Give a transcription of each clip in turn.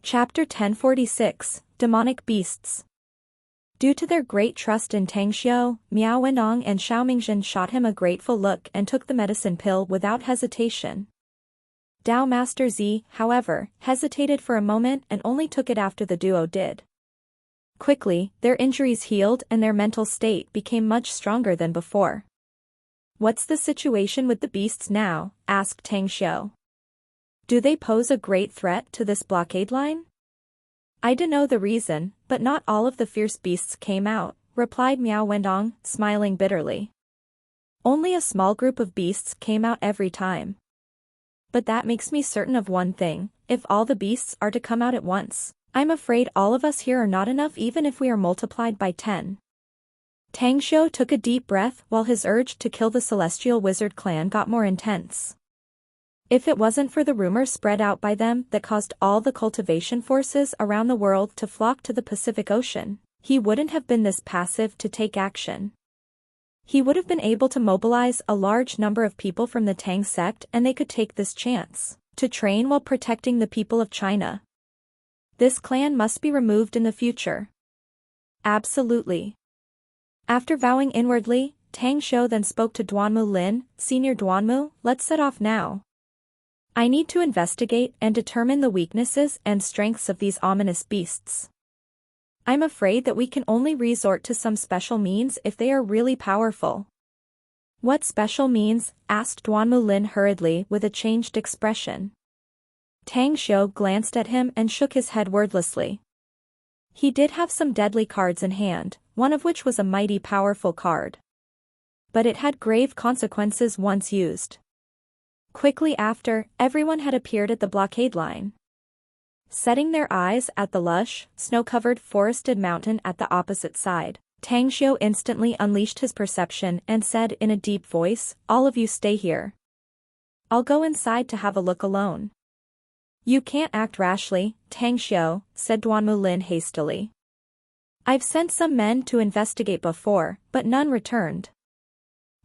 Chapter 1046, Demonic Beasts. Due to their great trust in Tang Xiu, Miao Wenong and Xiao Mingzhen shot him a grateful look and took the medicine pill without hesitation. Dao Master Zi, however, hesitated for a moment and only took it after the duo did. Quickly, their injuries healed and their mental state became much stronger than before. "What's the situation with the beasts now?" asked Tang Xiu. "Do they pose a great threat to this blockade line?" "I don't know the reason, but not all of the fierce beasts came out," replied Miao Wenong, smiling bitterly. "Only a small group of beasts came out every time. But that makes me certain of one thing: if all the beasts are to come out at once, I'm afraid all of us here are not enough even if we are multiplied by 10. Tang Xiu took a deep breath while his urge to kill the Celestial Wizard clan got more intense. If it wasn't for the rumor spread out by them that caused all the cultivation forces around the world to flock to the Pacific Ocean, he wouldn't have been this passive to take action. He would have been able to mobilize a large number of people from the Tang sect and they could take this chance to train while protecting the people of China. This clan must be removed in the future. Absolutely. After vowing inwardly, Tang Xiu then spoke to Duanmu Lin, "Senior Duanmu, let's set off now. I need to investigate and determine the weaknesses and strengths of these ominous beasts. I'm afraid that we can only resort to some special means if they are really powerful." "What special means?" asked Duanmu Lin hurriedly with a changed expression. Tang Xiu glanced at him and shook his head wordlessly. He did have some deadly cards in hand, one of which was a mighty powerful card. But it had grave consequences once used. Quickly after, everyone had appeared at the blockade line. Setting their eyes at the lush, snow-covered forested mountain at the opposite side, Tang Xiu instantly unleashed his perception and said in a deep voice, "All of you stay here. I'll go inside to have a look alone." "You can't act rashly, Tang Xiu," said Duanmu Lin hastily. "I've sent some men to investigate before, but none returned.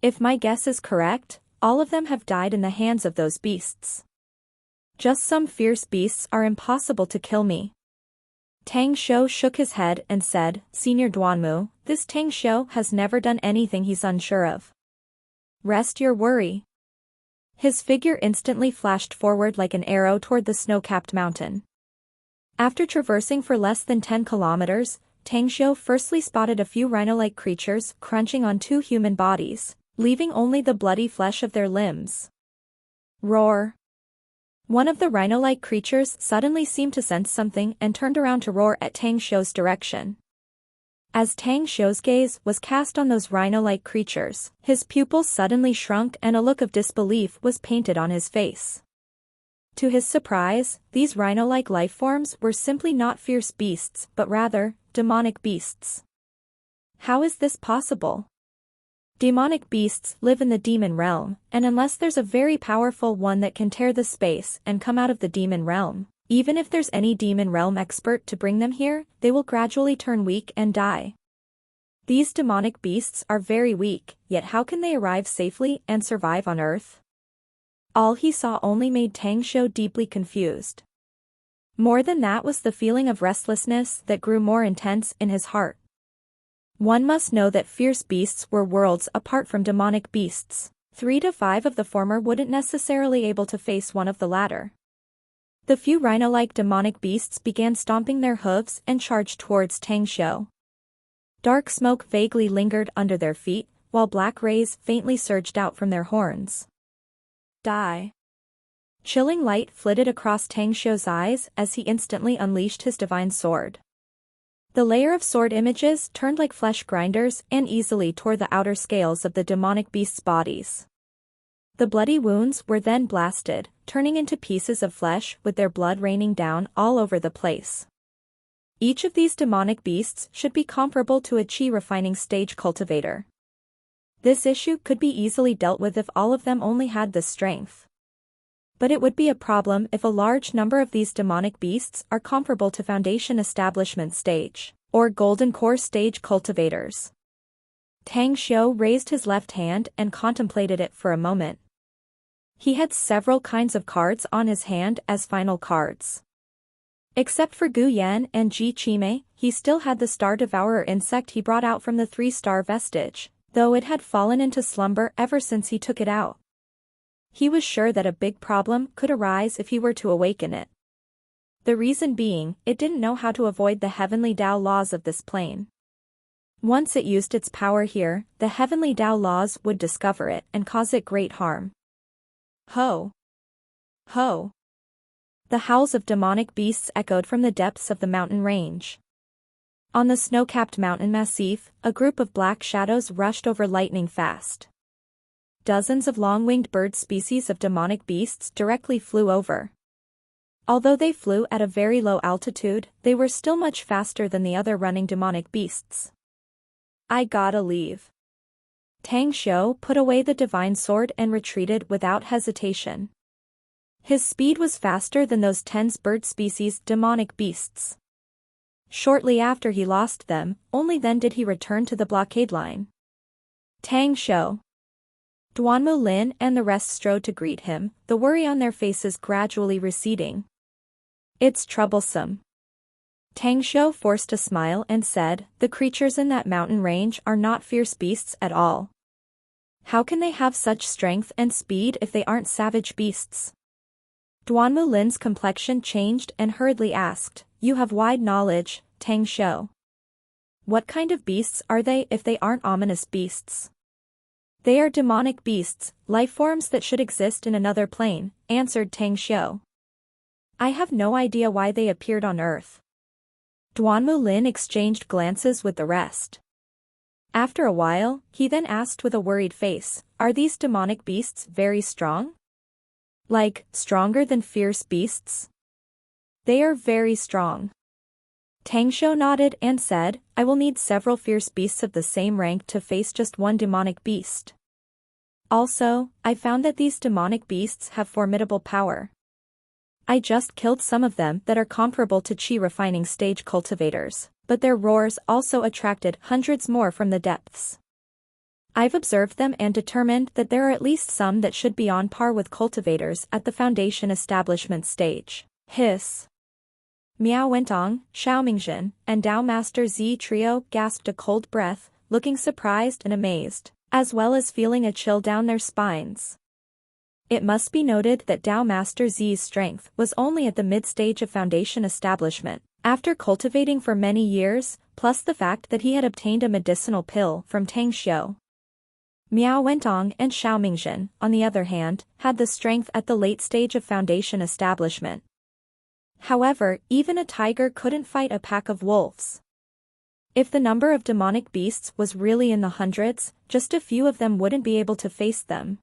If my guess is correct, all of them have died in the hands of those beasts. Just some fierce beasts are impossible to kill me." Tang Xiu shook his head and said, "Senior Duanmu, this Tang Xiu has never done anything he's unsure of. Rest your worry." His figure instantly flashed forward like an arrow toward the snow-capped mountain. After traversing for less than 10 kilometers, Tang Xiu firstly spotted a few rhino-like creatures crunching on 2 human bodies, leaving only the bloody flesh of their limbs. Roar! One of the rhino-like creatures suddenly seemed to sense something and turned around to roar at Tang Xiu's direction. As Tang Xiu's gaze was cast on those rhino-like creatures, his pupils suddenly shrunk and a look of disbelief was painted on his face. To his surprise, these rhino-like life forms were simply not fierce beasts but rather, demonic beasts. How is this possible? Demonic beasts live in the demon realm, and unless there's a very powerful one that can tear the space and come out of the demon realm, even if there's any demon realm expert to bring them here, they will gradually turn weak and die. These demonic beasts are very weak, yet how can they arrive safely and survive on Earth? All he saw only made Tang Xiu deeply confused. More than that was the feeling of restlessness that grew more intense in his heart. One must know that fierce beasts were worlds apart from demonic beasts. 3 to 5 of the former wouldn't necessarily able to face one of the latter. The few rhino-like demonic beasts began stomping their hooves and charged towards Tang Xiu. Dark smoke vaguely lingered under their feet, while black rays faintly surged out from their horns. Die! Chilling light flitted across Tang Xiu's eyes as he instantly unleashed his divine sword. The layer of sword images turned like flesh grinders and easily tore the outer scales of the demonic beasts' bodies. The bloody wounds were then blasted, turning into pieces of flesh with their blood raining down all over the place. Each of these demonic beasts should be comparable to a chi refining stage cultivator. This issue could be easily dealt with if all of them only had the strength. But it would be a problem if a large number of these demonic beasts are comparable to Foundation Establishment stage, or Golden Core stage cultivators. Tang Xiu raised his left hand and contemplated it for a moment. He had several kinds of cards on his hand as final cards. Except for Gu Yan and Ji Qimei, he still had the star devourer insect he brought out from the 3-star vestige, though it had fallen into slumber ever since he took it out. He was sure that a big problem could arise if he were to awaken it. The reason being, it didn't know how to avoid the heavenly Tao laws of this plane. Once it used its power here, the heavenly Tao laws would discover it and cause it great harm. Ho! Ho! The howls of demonic beasts echoed from the depths of the mountain range. On the snow-capped mountain massif, a group of black shadows rushed over lightning fast. Dozens of long-winged bird species of demonic beasts directly flew over. Although they flew at a very low altitude, they were still much faster than the other running demonic beasts. I gotta leave. Tang Xiu put away the divine sword and retreated without hesitation. His speed was faster than those 10 bird species demonic beasts. Shortly after he lost them, only then did he return to the blockade line. Tang Xiu. Duanmu Lin and the rest strode to greet him, the worry on their faces gradually receding. It's troublesome. Tang Xiu forced a smile and said, the creatures in that mountain range are not fierce beasts at all. How can they have such strength and speed if they aren't savage beasts? Duanmu Lin's complexion changed and hurriedly asked, you have wide knowledge, Tang Xiu. What kind of beasts are they if they aren't ominous beasts? They are demonic beasts, life forms that should exist in another plane, answered Tang Xiu. I have no idea why they appeared on Earth. Duanmu Lin exchanged glances with the rest. After a while, he then asked with a worried face, are these demonic beasts very strong? Like, stronger than fierce beasts? They are very strong. Tang Xiu nodded and said, I will need several fierce beasts of the same rank to face just one demonic beast. Also, I found that these demonic beasts have formidable power. I just killed some of them that are comparable to Qi refining stage cultivators, but their roars also attracted hundreds more from the depths. I've observed them and determined that there are at least some that should be on par with cultivators at the foundation establishment stage. Hiss. Miao Wentong, Xiao Mingjin, and Dao Master Zi Trio gasped a cold breath, looking surprised and amazed, as well as feeling a chill down their spines. It must be noted that Dao Master Zi's strength was only at the mid-stage of foundation establishment, after cultivating for many years, plus the fact that he had obtained a medicinal pill from Tang Xiu. Miao Wentong and Xiao Mingjin, on the other hand, had the strength at the late stage of foundation establishment. However, even a tiger couldn't fight a pack of wolves. If the number of demonic beasts was really in the hundreds, just a few of them wouldn't be able to face them.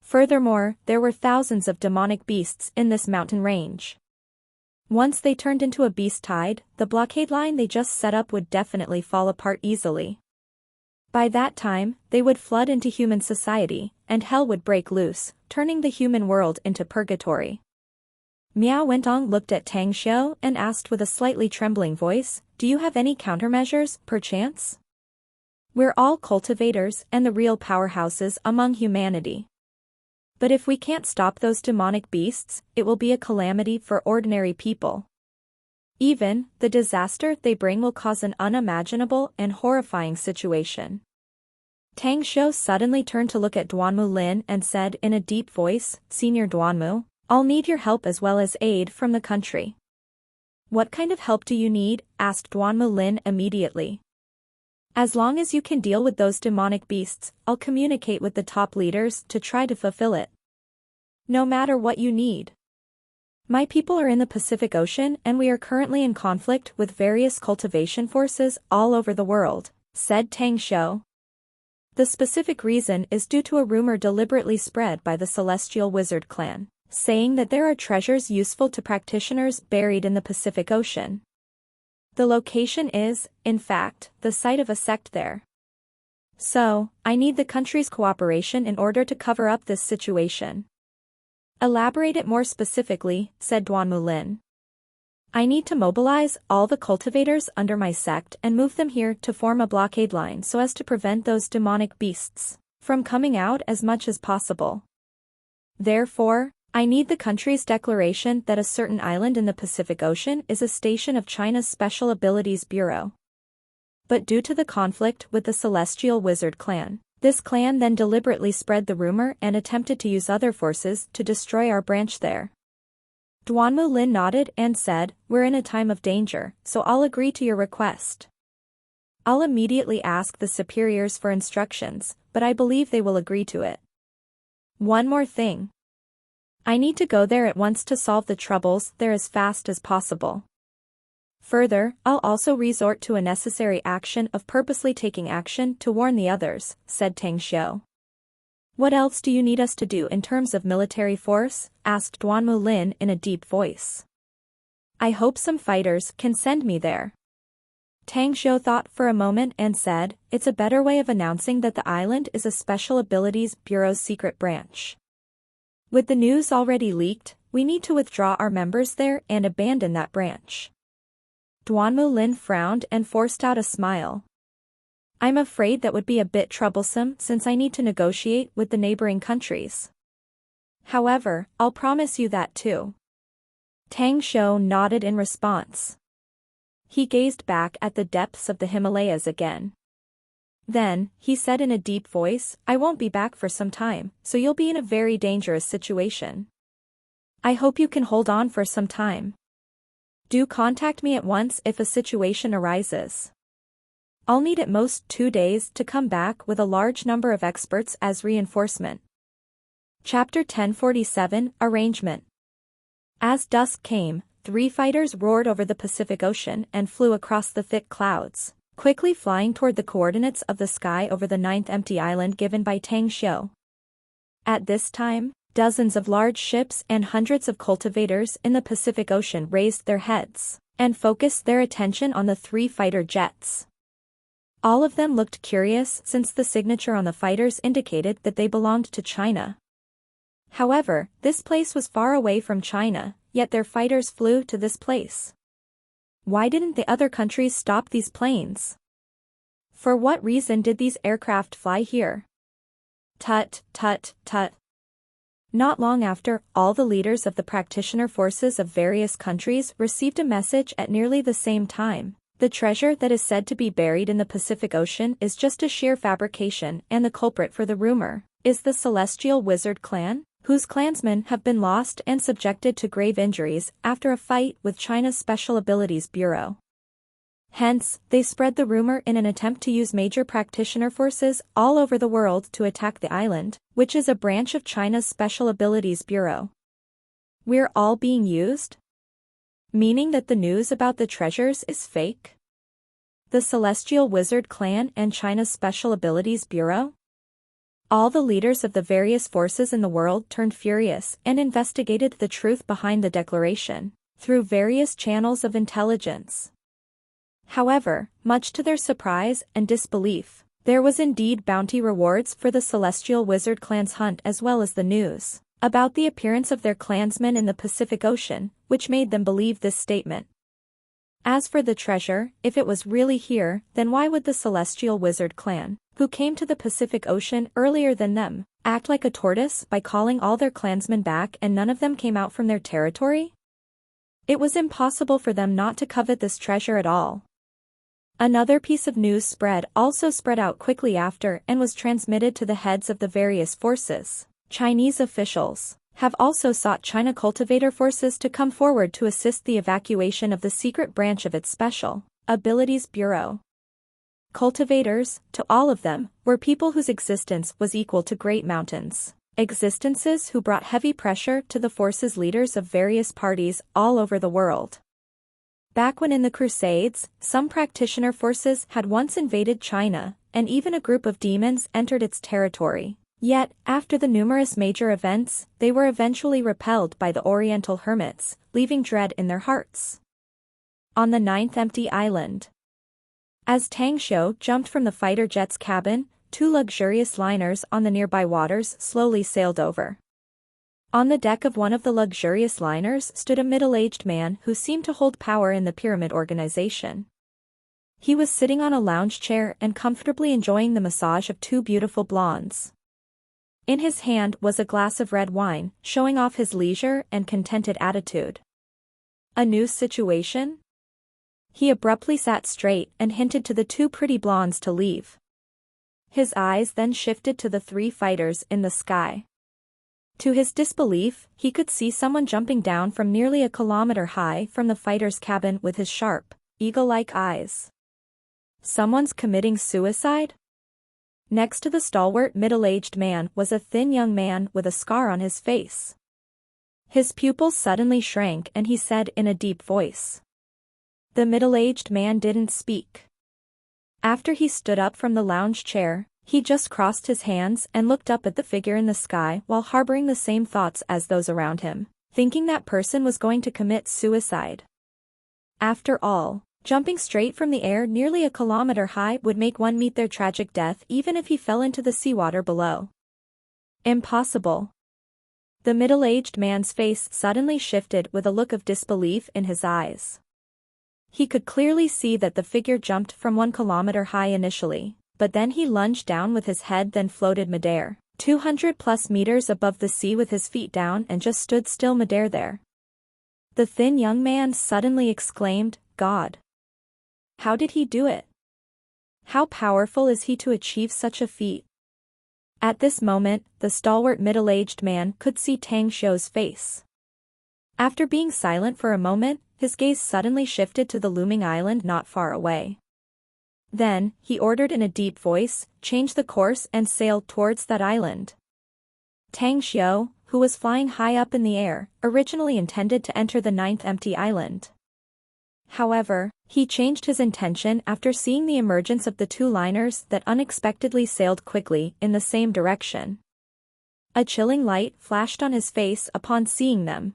Furthermore, there were thousands of demonic beasts in this mountain range. Once they turned into a beast tide, the blockade line they just set up would definitely fall apart easily. By that time, they would flood into human society, and hell would break loose, turning the human world into purgatory. Miao Wentong looked at Tang Xiu and asked with a slightly trembling voice, do you have any countermeasures, perchance? We're all cultivators and the real powerhouses among humanity. But if we can't stop those demonic beasts, it will be a calamity for ordinary people. Even, the disaster they bring will cause an unimaginable and horrifying situation. Tang Xiu suddenly turned to look at Duanmu Lin and said in a deep voice, Senior Duanmu, I'll need your help as well as aid from the country. What kind of help do you need? Asked Duanmu Lin immediately. As long as you can deal with those demonic beasts, I'll communicate with the top leaders to try to fulfill it. No matter what you need. My people are in the Pacific Ocean and we are currently in conflict with various cultivation forces all over the world, said Tang Xiu. The specific reason is due to a rumor deliberately spread by the Celestial Wizard clan, saying that there are treasures useful to practitioners buried in the Pacific Ocean. The location is, in fact, the site of a sect there. So, I need the country's cooperation in order to cover up this situation. Elaborate it more specifically, said Duanmu Lin. I need to mobilize all the cultivators under my sect and move them here to form a blockade line so as to prevent those demonic beasts from coming out as much as possible. Therefore, I need the country's declaration that a certain island in the Pacific Ocean is a station of China's Special Abilities Bureau. But due to the conflict with the Celestial Wizard clan, this clan then deliberately spread the rumor and attempted to use other forces to destroy our branch there. Duanmu Lin nodded and said, "We're in a time of danger, so I'll agree to your request. I'll immediately ask the superiors for instructions, but I believe they will agree to it. One more thing. I need to go there at once to solve the troubles there as fast as possible. Further, I'll also resort to a necessary action of purposely taking action to warn the others," said Tang Xiu. "What else do you need us to do in terms of military force?" asked Duanmu Lin in a deep voice. "I hope some fighters can send me there." Tang Xiu thought for a moment and said, "It's a better way of announcing that the island is a Special Abilities Bureau's secret branch. With the news already leaked, we need to withdraw our members there and abandon that branch." Duanmu Lin frowned and forced out a smile. "I'm afraid that would be a bit troublesome since I need to negotiate with the neighboring countries. However, I'll promise you that too." Tang Xiu nodded in response. He gazed back at the depths of the Himalayas again. Then, he said in a deep voice, "I won't be back for some time, so you'll be in a very dangerous situation. I hope you can hold on for some time. Do contact me at once if a situation arises. I'll need at most 2 days to come back with a large number of experts as reinforcement." Chapter 1047, Arrangement. As dusk came, 3 fighters roared over the Pacific Ocean and flew across the thick clouds, quickly flying toward the coordinates of the sky over the 9th empty island given by Tang Xiu. At this time, dozens of large ships and hundreds of cultivators in the Pacific Ocean raised their heads and focused their attention on the 3 fighter jets. All of them looked curious since the signature on the fighters indicated that they belonged to China. However, this place was far away from China, yet their fighters flew to this place. Why didn't the other countries stop these planes? For what reason did these aircraft fly here? Tut, tut, tut. Not long after, all the leaders of the practitioner forces of various countries received a message at nearly the same time. The treasure that is said to be buried in the Pacific Ocean is just a sheer fabrication, and the culprit for the rumor is the Celestial Wizard clan, whose clansmen have been lost and subjected to grave injuries after a fight with China's Special Abilities Bureau. Hence, they spread the rumor in an attempt to use major practitioner forces all over the world to attack the island, which is a branch of China's Special Abilities Bureau. We're all being used? Meaning that the news about the treasures is fake? The Celestial Wizard clan and China's Special Abilities Bureau? All the leaders of the various forces in the world turned furious and investigated the truth behind the declaration through various channels of intelligence. However, much to their surprise and disbelief, there was indeed bounty rewards for the Celestial Wizard clan's hunt as well as the news about the appearance of their clansmen in the Pacific Ocean, which made them believe this statement. As for the treasure, if it was really here, then why would the Celestial Wizard clan, who came to the Pacific Ocean earlier than them, act like a tortoise by calling all their clansmen back and none of them came out from their territory? It was impossible for them not to covet this treasure at all. Another piece of news also spread out quickly after and was transmitted to the heads of the various forces. Chinese officials have also sought China cultivator forces to come forward to assist the evacuation of the secret branch of its Special Abilities Bureau. Cultivators, to all of them, were people whose existence was equal to great mountains. Existences who brought heavy pressure to the forces leaders of various parties all over the world. Back when in the Crusades, some practitioner forces had once invaded China, and even a group of demons entered its territory. Yet, after the numerous major events, they were eventually repelled by the Oriental hermits, leaving dread in their hearts. On the 9th empty island. As Tang Xiu jumped from the fighter jet's cabin, 2 luxurious liners on the nearby waters slowly sailed over. On the deck of one of the luxurious liners stood a middle-aged man who seemed to hold power in the pyramid organization. He was sitting on a lounge chair and comfortably enjoying the massage of 2 beautiful blondes. In his hand was a glass of red wine, showing off his leisure and contented attitude. A new situation? He abruptly sat straight and hinted to the two pretty blondes to leave. His eyes then shifted to the three fighters in the sky. To his disbelief, he could see someone jumping down from nearly a kilometer high from the fighter's cabin with his sharp, eagle-like eyes. Someone's committing suicide? Next to the stalwart middle-aged man was a thin young man with a scar on his face. His pupils suddenly shrank and he said in a deep voice. The middle-aged man didn't speak. After he stood up from the lounge chair, he just crossed his hands and looked up at the figure in the sky while harboring the same thoughts as those around him, thinking that person was going to commit suicide. After all, jumping straight from the air nearly a kilometer high would make one meet their tragic death even if he fell into the seawater below. Impossible. The middle-aged man's face suddenly shifted with a look of disbelief in his eyes. He could clearly see that the figure jumped from 1 kilometer high initially, but then he lunged down with his head then floated midair, 200+ meters above the sea with his feet down and just stood still midair there. The thin young man suddenly exclaimed, God! How did he do it? How powerful is he to achieve such a feat? At this moment, the stalwart middle-aged man could see Tang Xiu's face. After being silent for a moment, his gaze suddenly shifted to the looming island not far away. Then, he ordered in a deep voice, change the course and sailed towards that island. Tang Xiu, who was flying high up in the air, originally intended to enter the 9th empty island. However, he changed his intention after seeing the emergence of the two liners that unexpectedly sailed quickly in the same direction. A chilling light flashed on his face upon seeing them.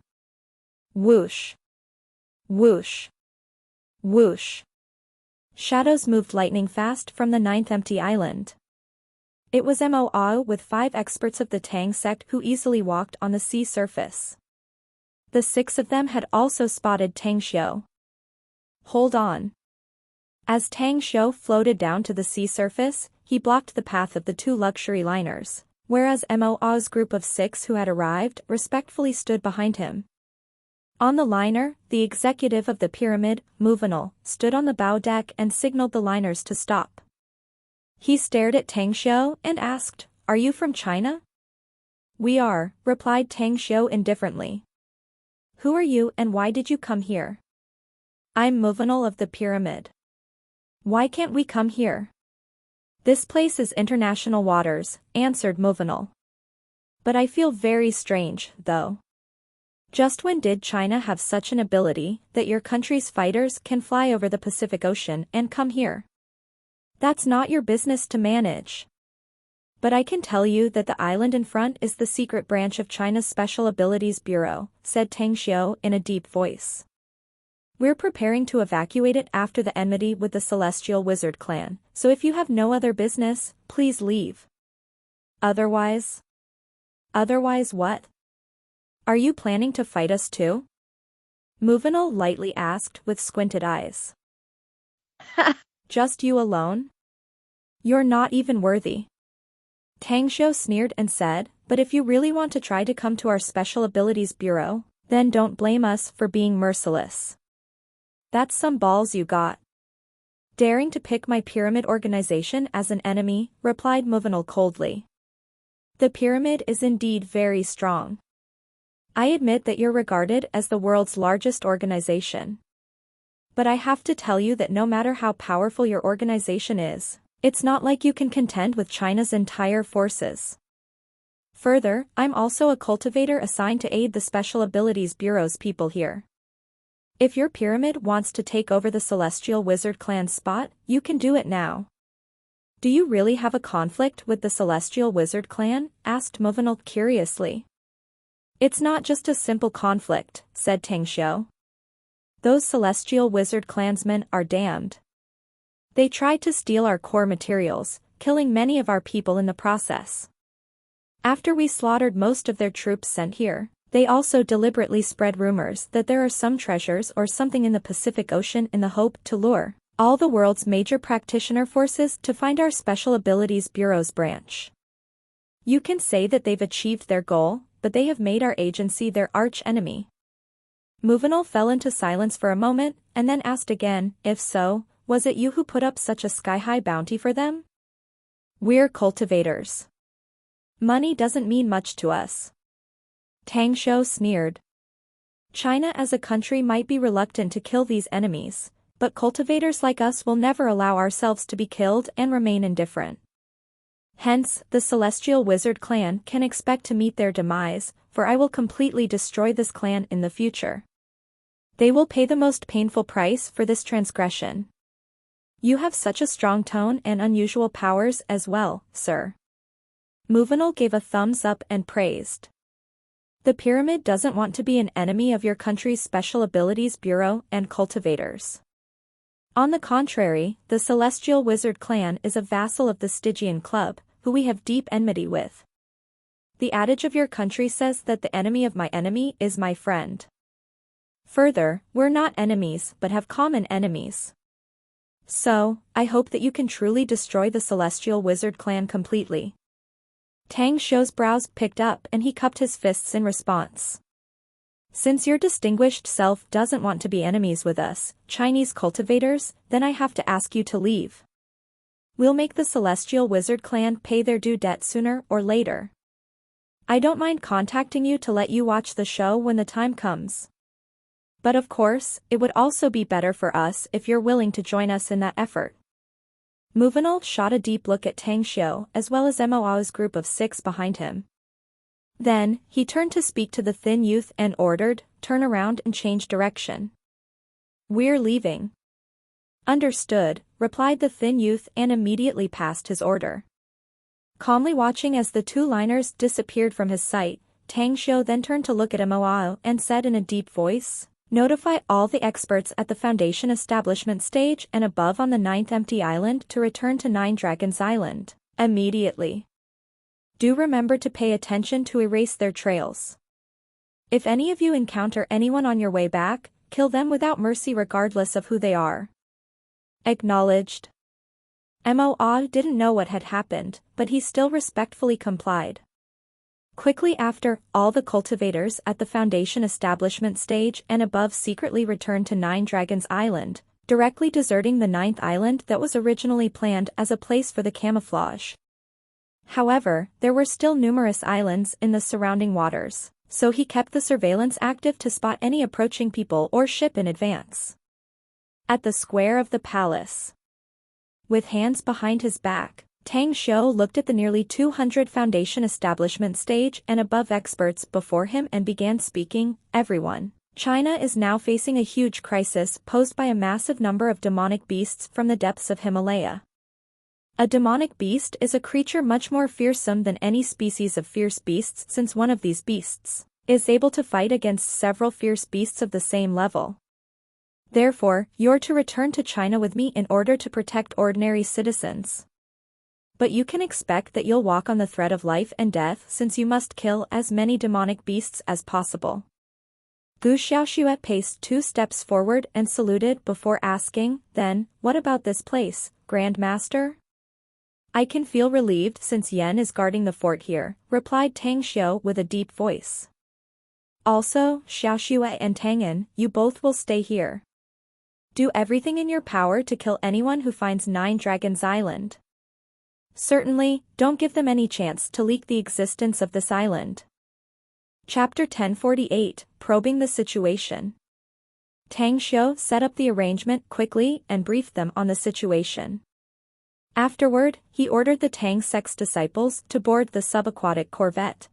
Whoosh! Whoosh! Whoosh! Shadows moved lightning fast from the 9th empty island. It was Mo with 5 experts of the Tang sect who easily walked on the sea surface. The 6 of them had also spotted Tang Xiu. Hold on. As Tang Xiu floated down to the sea surface, he blocked the path of the 2 luxury liners, whereas Mo's group of 6 who had arrived respectfully stood behind him. On the liner, the executive of the pyramid, Immortal, stood on the bow deck and signaled the liners to stop. He stared at Tang Xiu and asked, Are you from China? We are, replied Tang Xiu indifferently. Who are you and why did you come here? I'm Immortal of the pyramid. Why can't we come here? This place is international waters, answered Immortal. But I feel very strange, though. Just when did China have such an ability that your country's fighters can fly over the Pacific Ocean and come here? That's not your business to manage. But I can tell you that the island in front is the secret branch of China's Special Abilities Bureau, said Tang Xiu in a deep voice. We're preparing to evacuate it after the enmity with the Celestial Wizard clan, so if you have no other business, please leave. Otherwise? Otherwise what? Are you planning to fight us too? Immortal lightly asked with squinted eyes. Just you alone? You're not even worthy. Tang Xiu sneered and said, but if you really want to try to come to our Special Abilities Bureau, then don't blame us for being merciless. That's some balls you got. Daring to pick my pyramid organization as an enemy, replied Immortal coldly. The pyramid is indeed very strong. I admit that you're regarded as the world's largest organization. But I have to tell you that no matter how powerful your organization is, it's not like you can contend with China's entire forces. Further, I'm also a cultivator assigned to aid the Special Abilities Bureau's people here. If your pyramid wants to take over the Celestial Wizard clan's spot, you can do it now. Do you really have a conflict with the Celestial Wizard clan? Asked Immortal curiously. It's not just a simple conflict, said Tang Xiu. Those Celestial Wizard clansmen are damned. They tried to steal our core materials, killing many of our people in the process. After we slaughtered most of their troops sent here, they also deliberately spread rumors that there are some treasures or something in the Pacific Ocean in the hope to lure all the world's major practitioner forces to find our Special Abilities Bureau's branch. You can say that they've achieved their goal, but they have made our agency their arch-enemy. Immortal fell into silence for a moment, and then asked again, if so, was it you who put up such a sky-high bounty for them? We're cultivators. Money doesn't mean much to us. Tang Xiu sneered. China as a country might be reluctant to kill these enemies, but cultivators like us will never allow ourselves to be killed and remain indifferent. Hence, the Celestial Wizard clan can expect to meet their demise, for I will completely destroy this clan in the future. They will pay the most painful price for this transgression. You have such a strong tone and unusual powers as well, sir. Immortal gave a thumbs up and praised. The pyramid doesn't want to be an enemy of your country's Special Abilities Bureau and cultivators. On the contrary, the Celestial Wizard clan is a vassal of the Stygian Club, who we have deep enmity with. The adage of your country says that the enemy of my enemy is my friend. Further, we're not enemies but have common enemies. So, I hope that you can truly destroy the Celestial Wizard clan completely. Tang Xiu's brows picked up and he cupped his fists in response. Since your distinguished self doesn't want to be enemies with us, Chinese cultivators, then I have to ask you to leave. We'll make the Celestial Wizard clan pay their due debt sooner or later. I don't mind contacting you to let you watch the show when the time comes. But of course, it would also be better for us if you're willing to join us in that effort. Immortal shot a deep look at Tang Xiu as well as Moao's group of 6 behind him. Then, he turned to speak to the thin youth and ordered, turn around and change direction. We're leaving. Understood, replied the thin youth and immediately passed his order. Calmly watching as the 2 liners disappeared from his sight, Tang Xiu then turned to look at Moao and said in a deep voice, notify all the experts at the Foundation establishment stage and above on the 9th empty island to return to 9 Dragons Island, immediately. Do remember to pay attention to erase their trails. If any of you encounter anyone on your way back, kill them without mercy regardless of who they are. Acknowledged. Moa didn't know what had happened, but he still respectfully complied. Quickly after, all the cultivators at the Foundation establishment stage and above secretly returned to 9 Dragons Island, directly deserting the 9th island that was originally planned as a place for the camouflage. However, there were still numerous islands in the surrounding waters, so he kept the surveillance active to spot any approaching people or ship in advance. At the square of the palace. With hands behind his back, Tang Xiu looked at the nearly 200 Foundation establishment stage and above experts before him and began speaking, everyone. China is now facing a huge crisis posed by a massive number of demonic beasts from the depths of Himalaya. A demonic beast is a creature much more fearsome than any species of fierce beasts since one of these beasts is able to fight against several fierce beasts of the same level. Therefore, you're to return to China with me in order to protect ordinary citizens. But you can expect that you'll walk on the thread of life and death since you must kill as many demonic beasts as possible. Gu Xiaoxue paced 2 steps forward and saluted before asking, then, what about this place, Grand Master? I can feel relieved since Yan is guarding the fort here, replied Tang Xiu with a deep voice. Also, Xiaoxue and Tang'an, you both will stay here. Do everything in your power to kill anyone who finds 9 Dragons Island. Certainly, don't give them any chance to leak the existence of this island. Chapter 1048, Probing the Situation. Tang Xiu set up the arrangement quickly and briefed them on the situation. Afterward, he ordered the Tang sect's disciples to board the subaquatic corvette.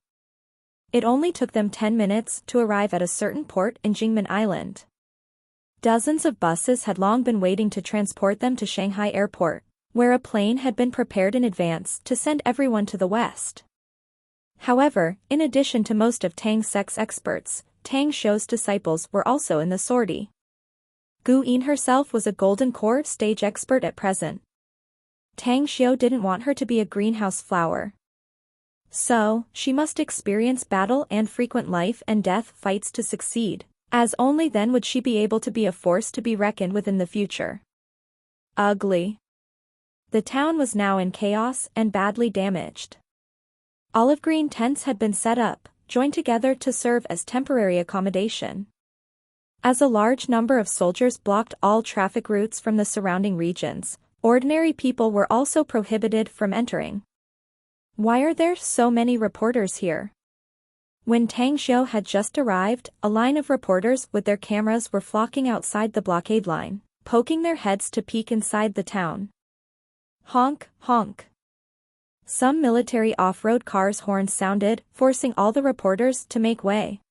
It only took them 10 minutes to arrive at a certain port in Jingmen Island. Dozens of buses had long been waiting to transport them to Shanghai Airport, where a plane had been prepared in advance to send everyone to the west. However, in addition to most of Tang sect's experts, Tang Xiu's disciples were also in the sortie. Gu Yin herself was a golden core stage expert at present. Tang Xiu didn't want her to be a greenhouse flower. So, she must experience battle and frequent life and death fights to succeed, as only then would she be able to be a force to be reckoned with in the future. Ugly. The town was now in chaos and badly damaged. Olive green tents had been set up, joined together to serve as temporary accommodation. As a large number of soldiers blocked all traffic routes from the surrounding regions, ordinary people were also prohibited from entering. Why are there so many reporters here? When Tang Xiu had just arrived, a line of reporters with their cameras were flocking outside the blockade line, poking their heads to peek inside the town. Honk, honk. Some military off-road cars' horns sounded, forcing all the reporters to make way.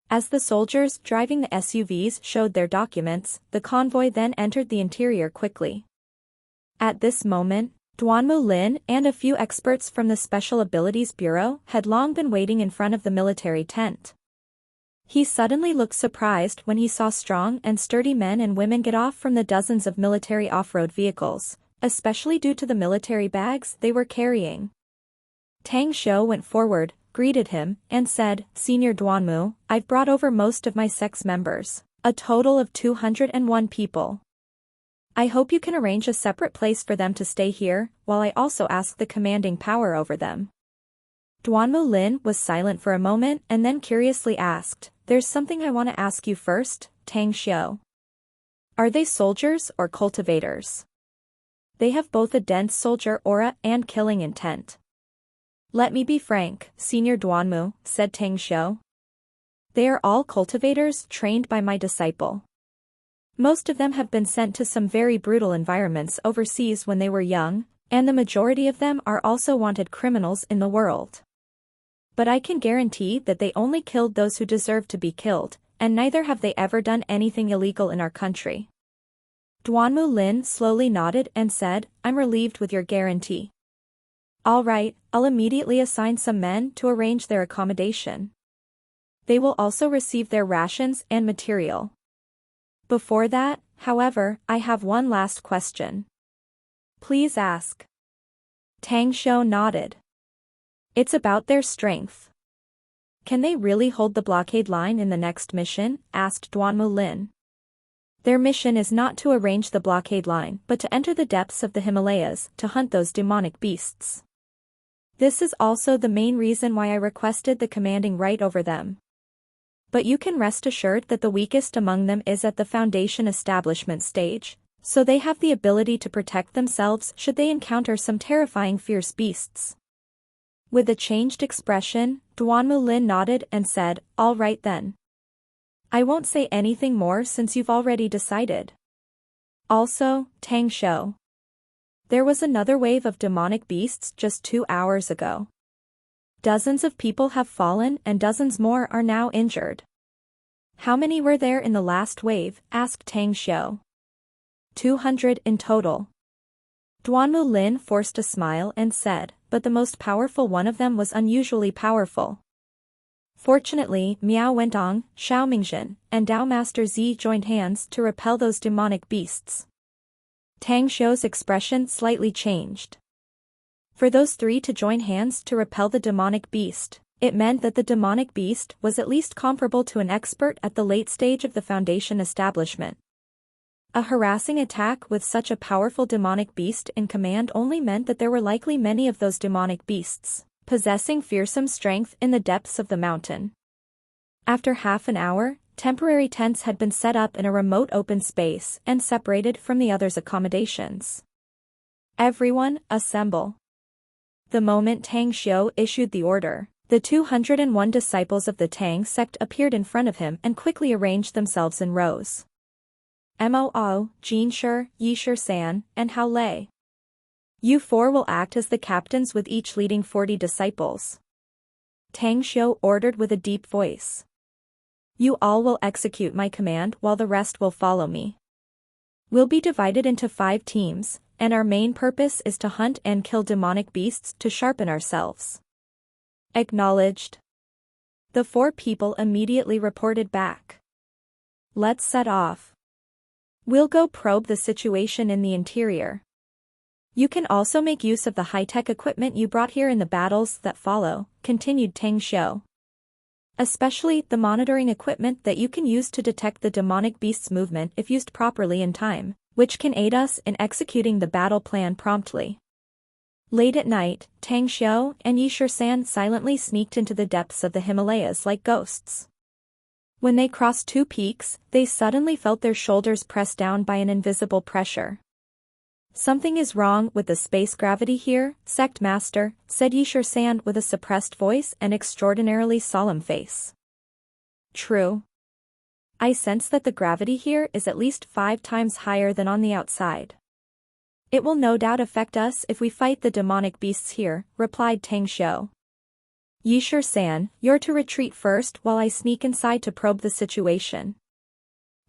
As the soldiers driving the SUVs showed their documents, the convoy then entered the interior quickly. At this moment, Duanmu Lin and a few experts from the Special Abilities Bureau had long been waiting in front of the military tent. He suddenly looked surprised when he saw strong and sturdy men and women get off from the dozens of military off-road vehicles, especially due to the military bags they were carrying. Tang Xiu went forward, greeted him, and said, "Senior Duanmu, I've brought over most of my sex members, a total of 201 people. I hope you can arrange a separate place for them to stay here, while I also ask the commanding power over them." Duanmu Lin was silent for a moment and then curiously asked, "There's something I want to ask you first, Tang Xiu. Are they soldiers or cultivators?" "They have both a dense soldier aura and killing intent." "Let me be frank, Senior Duanmu," said Tang Xiu. "They are all cultivators trained by my disciple. Most of them have been sent to some very brutal environments overseas when they were young, and the majority of them are also wanted criminals in the world. But I can guarantee that they only killed those who deserve to be killed, and neither have they ever done anything illegal in our country." Duanmu Lin slowly nodded and said, "I'm relieved with your guarantee. All right, I'll immediately assign some men to arrange their accommodation. They will also receive their rations and material. Before that, however, I have one last question." "Please ask." Tang Xiu nodded. "It's about their strength." "Can they really hold the blockade line in the next mission?" asked Duanmu Lin. "Their mission is not to arrange the blockade line but to enter the depths of the Himalayas to hunt those demonic beasts. This is also the main reason why I requested the commanding right over them. But you can rest assured that the weakest among them is at the foundation establishment stage, so they have the ability to protect themselves should they encounter some terrifying fierce beasts." With a changed expression, Duanmu Lin nodded and said, "All right then. I won't say anything more since you've already decided. Also, Tang Xiu. There was another wave of demonic beasts just 2 hours ago. Dozens of people have fallen and dozens more are now injured." "How many were there in the last wave?" asked Tang Xiu. 200 in total." Duanmu Lin forced a smile and said, "But the most powerful one of them was unusually powerful. Fortunately, Miao Wentong, Xiao Mingjin, and Dao Master Zi joined hands to repel those demonic beasts." Tang Xiu's expression slightly changed. For those three to join hands to repel the demonic beast, it meant that the demonic beast was at least comparable to an expert at the late stage of the Foundation establishment. A harassing attack with such a powerful demonic beast in command only meant that there were likely many of those demonic beasts, possessing fearsome strength in the depths of the mountain. After half an hour, temporary tents had been set up in a remote open space and separated from the others' accommodations. "Everyone, assemble." The moment Tang Xiu issued the order, the 201 disciples of the Tang sect appeared in front of him and quickly arranged themselves in rows. Moo, Jin Shi, Yi Shi San, and Hao Lei. You four will act as the captains with each leading 40 disciples. Tang Xiu ordered with a deep voice. You all will execute my command while the rest will follow me. We'll be divided into 5 teams, and our main purpose is to hunt and kill demonic beasts to sharpen ourselves. Acknowledged. The 4 people immediately reported back. Let's set off. We'll go probe the situation in the interior. You can also make use of the high-tech equipment you brought here in the battles that follow, continued Tang Xiu. Especially the monitoring equipment that you can use to detect the demonic beast's movement if used properly in time, which can aid us in executing the battle plan promptly. Late at night, Tang Xiu and Yishur San silently sneaked into the depths of the Himalayas like ghosts. When they crossed two peaks, they suddenly felt their shoulders pressed down by an invisible pressure. "Something is wrong with the space gravity here, Sect Master," said Yishur San with a suppressed voice and extraordinarily solemn face. "True. I sense that the gravity here is at least 5 times higher than on the outside. It will no doubt affect us if we fight the demonic beasts here," replied Tang Xiu. "Yishur San, you're to retreat first while I sneak inside to probe the situation.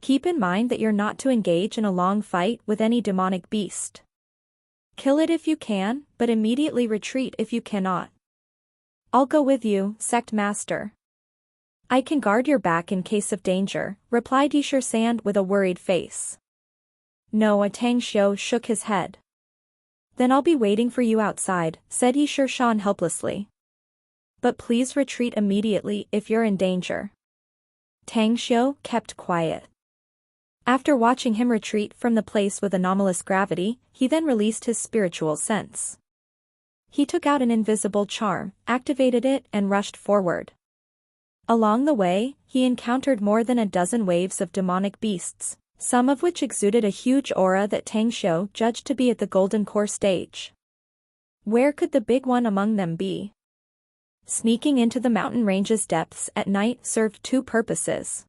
Keep in mind that you're not to engage in a long fight with any demonic beast. Kill it if you can, but immediately retreat if you cannot." "I'll go with you, Sect Master. I can guard your back in case of danger," replied Yishur San with a worried face. "No," Tang Xiu shook his head. "Then I'll be waiting for you outside," said Yishur San helplessly. "But please retreat immediately if you're in danger." Tang Xiu kept quiet. After watching him retreat from the place with anomalous gravity, he then released his spiritual sense. He took out an invisible charm, activated it and rushed forward. Along the way, he encountered more than a dozen waves of demonic beasts, some of which exuded a huge aura that Tang Xiu judged to be at the Golden Core stage. Where could the big one among them be? Sneaking into the mountain range's depths at night served two purposes.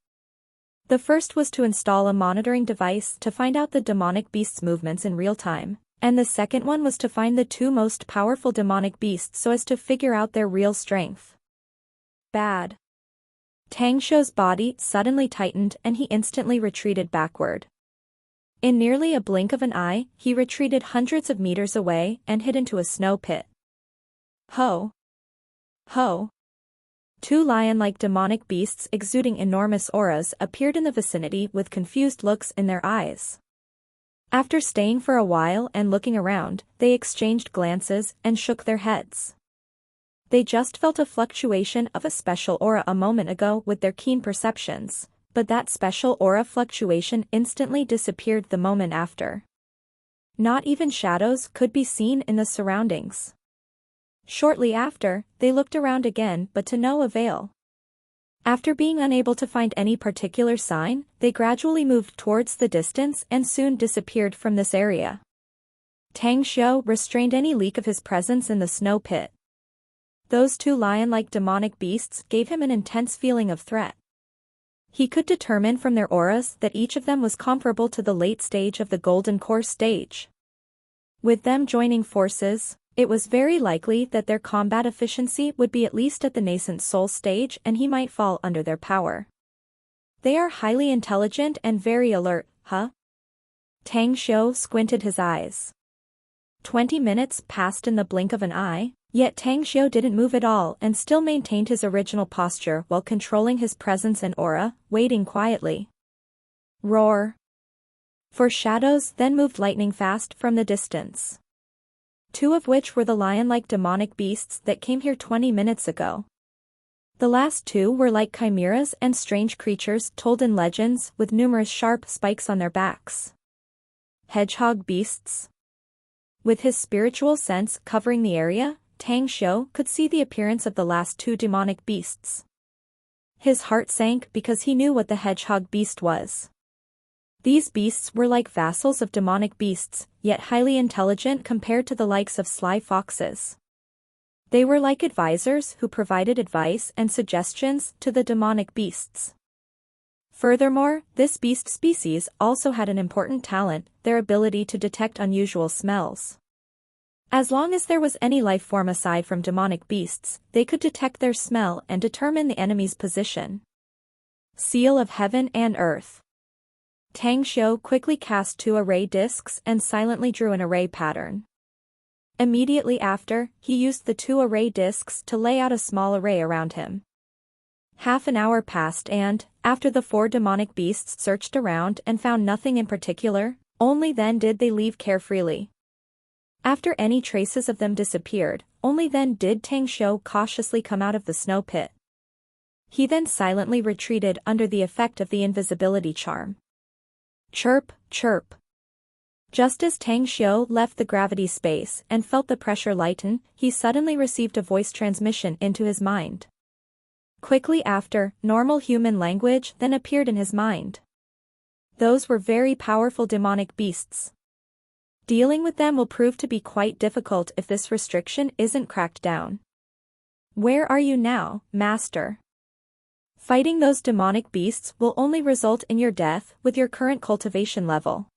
The first was to install a monitoring device to find out the demonic beasts' movements in real time, and the second one was to find the two most powerful demonic beasts so as to figure out their real strength. Bad. Tang Xiu's body suddenly tightened and he instantly retreated backward. In nearly a blink of an eye, he retreated hundreds of meters away and hid into a snow pit. Ho! Ho! Two lion-like demonic beasts exuding enormous auras appeared in the vicinity with confused looks in their eyes. After staying for a while and looking around, they exchanged glances and shook their heads. They just felt a fluctuation of a special aura a moment ago with their keen perceptions, but that special aura fluctuation instantly disappeared the moment after. Not even shadows could be seen in the surroundings. Shortly after, they looked around again but to no avail. After being unable to find any particular sign, they gradually moved towards the distance and soon disappeared from this area. Tang Xiu restrained any leak of his presence in the snow pit. Those two lion-like demonic beasts gave him an intense feeling of threat. He could determine from their auras that each of them was comparable to the late stage of the Golden Core stage. With them joining forces, it was very likely that their combat efficiency would be at least at the nascent soul stage and he might fall under their power. They are highly intelligent and very alert, huh? Tang Xiu squinted his eyes. 20 minutes passed in the blink of an eye, yet Tang Xiu didn't move at all and still maintained his original posture while controlling his presence and aura, waiting quietly. Roar! For shadows then moved lightning fast from the distance. Two of which were the lion-like demonic beasts that came here 20 minutes ago. The last two were like chimeras and strange creatures told in legends with numerous sharp spikes on their backs. Hedgehog beasts. With his spiritual sense covering the area, Tang Xiu could see the appearance of the last two demonic beasts. His heart sank because he knew what the hedgehog beast was. These beasts were like vassals of demonic beasts, yet highly intelligent compared to the likes of sly foxes. They were like advisors who provided advice and suggestions to the demonic beasts. Furthermore, this beast species also had an important talent, their ability to detect unusual smells. As long as there was any life form aside from demonic beasts, they could detect their smell and determine the enemy's position. Seal of Heaven and Earth. Tang Xiu quickly cast 2 array discs and silently drew an array pattern. Immediately after, he used the 2 array discs to lay out a small array around him. Half an hour passed and, after the 4 demonic beasts searched around and found nothing in particular, only then did they leave carefreely. After any traces of them disappeared, only then did Tang Xiu cautiously come out of the snow pit. He then silently retreated under the effect of the invisibility charm. Chirp, chirp. Just as Tang Xiu left the gravity space and felt the pressure lighten, he suddenly received a voice transmission into his mind. Quickly after, normal human language then appeared in his mind. Those were very powerful demonic beasts. Dealing with them will prove to be quite difficult if this restriction isn't cracked down. Where are you now, Master? Fighting those demonic beasts will only result in your death with your current cultivation level.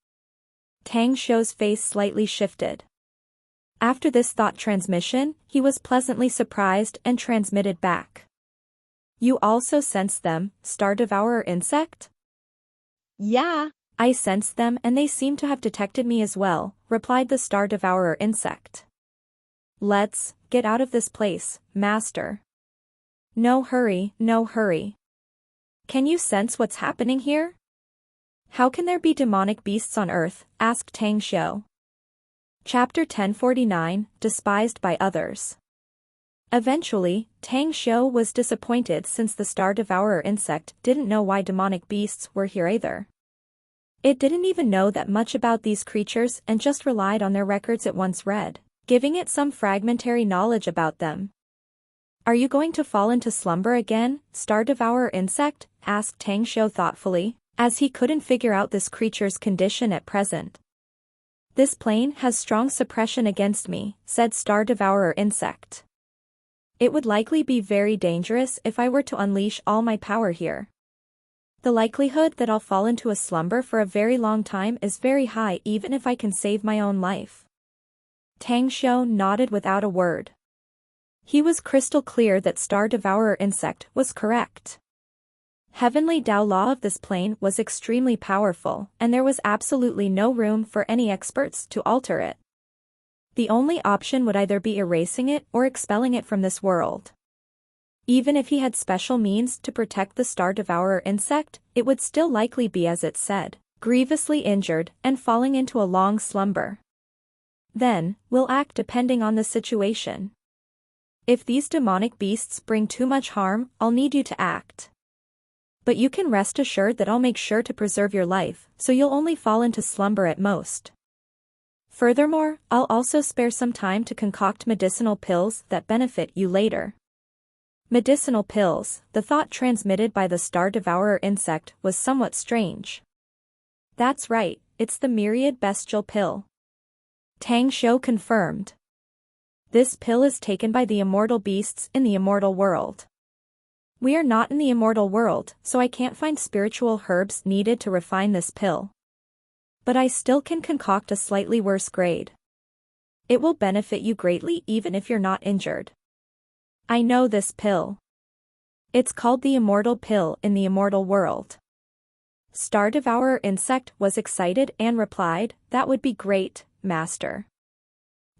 Tang Xiu's face slightly shifted. After this thought transmission, he was pleasantly surprised and transmitted back. You also sense them, Star Devourer insect? Yeah. I sensed them and they seem to have detected me as well, replied the Star Devourer insect. Let's get out of this place, Master. No hurry, no hurry. Can you sense what's happening here? How can there be demonic beasts on Earth? Asked Tang Xiu. Chapter 1049, Despised by Others. Eventually, Tang Xiu was disappointed since the Star Devourer insect didn't know why demonic beasts were here either. It didn't even know that much about these creatures and just relied on their records it once read, giving it some fragmentary knowledge about them. Are you going to fall into slumber again, Star Devourer insect? Asked Tang Xiu thoughtfully, as he couldn't figure out this creature's condition at present. This plane has strong suppression against me, said Star Devourer insect. It would likely be very dangerous if I were to unleash all my power here. The likelihood that I'll fall into a slumber for a very long time is very high even if I can save my own life. Tang Xiu nodded without a word. He was crystal clear that Star Devourer insect was correct. Heavenly Dao law of this plane was extremely powerful, and there was absolutely no room for any experts to alter it. The only option would either be erasing it or expelling it from this world. Even if he had special means to protect the Star Devourer insect, it would still likely be as it said, grievously injured and falling into a long slumber. Then, we'll act depending on the situation. If these demonic beasts bring too much harm, I'll need you to act. But you can rest assured that I'll make sure to preserve your life, so you'll only fall into slumber at most. Furthermore, I'll also spare some time to concoct medicinal pills that benefit you later. Medicinal pills, the thought transmitted by the Star Devourer insect was somewhat strange. That's right, it's the myriad bestial pill. Tang Xiu confirmed. This pill is taken by the immortal beasts in the immortal world. We are not in the immortal world, so I can't find spiritual herbs needed to refine this pill. But I still can concoct a slightly worse grade. It will benefit you greatly even if you're not injured. I know this pill. It's called the Immortal pill in the immortal world. Star Devourer insect was excited and replied, that would be great, Master.